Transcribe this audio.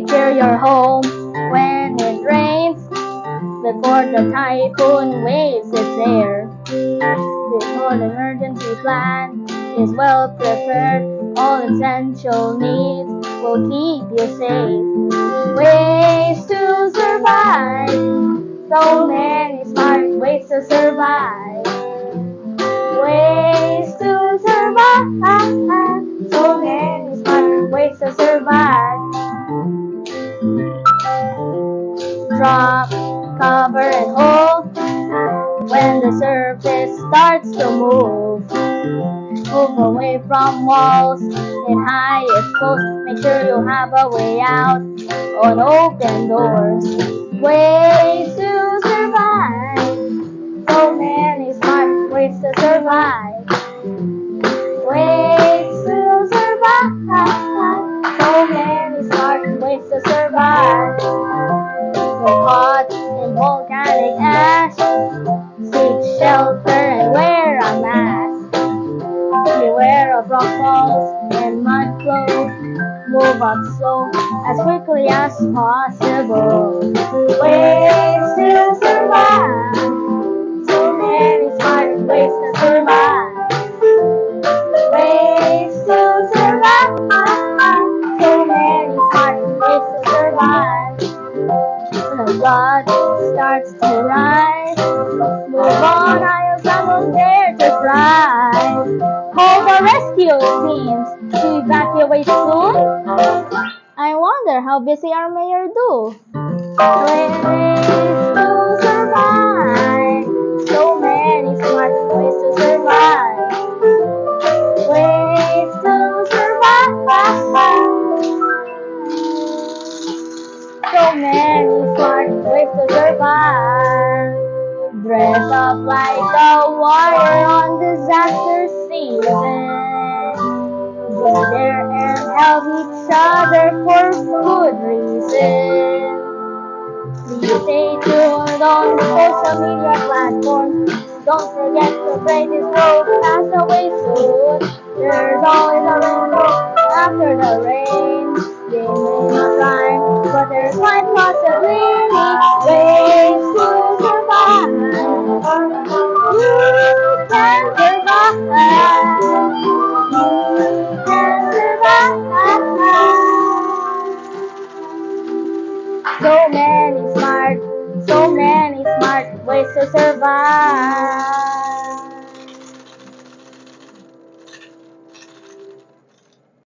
secure your home when it rains. Before the typhoon waves its air. Before the emergency plan is well prepared, all essential needs will keep you safe. Ways to survive, so many smart ways to survive. Ways to survive, so many smart ways to survive. Drop, cover, and hold when the surface starts to move. Move away from walls in high exposed. Make sure you have a way out on open doors. Ways to survive, so many smart ways to survive. Ways to survive, so many smart ways to survive. You're caught in volcanic ash, seek shelter and wear a mask. Beware of rock falls and mud flows. Move up slow as quickly as possible. Ways to survive, so many smart ways to survive. Ways to survive, so many smart ways to survive. When the blood starts to rise, move on, higher ground will dare to try. Call the rescue teams to evacuate soon. I wonder how busy our mayor do. Ways to survive, so many smart ways to survive. Ways to survive, so many smart ways to survive. Dress up like a warrior on disaster season. Be there and help each other for good reason. Please stay tuned on social media platforms. Don't forget to play this broadcast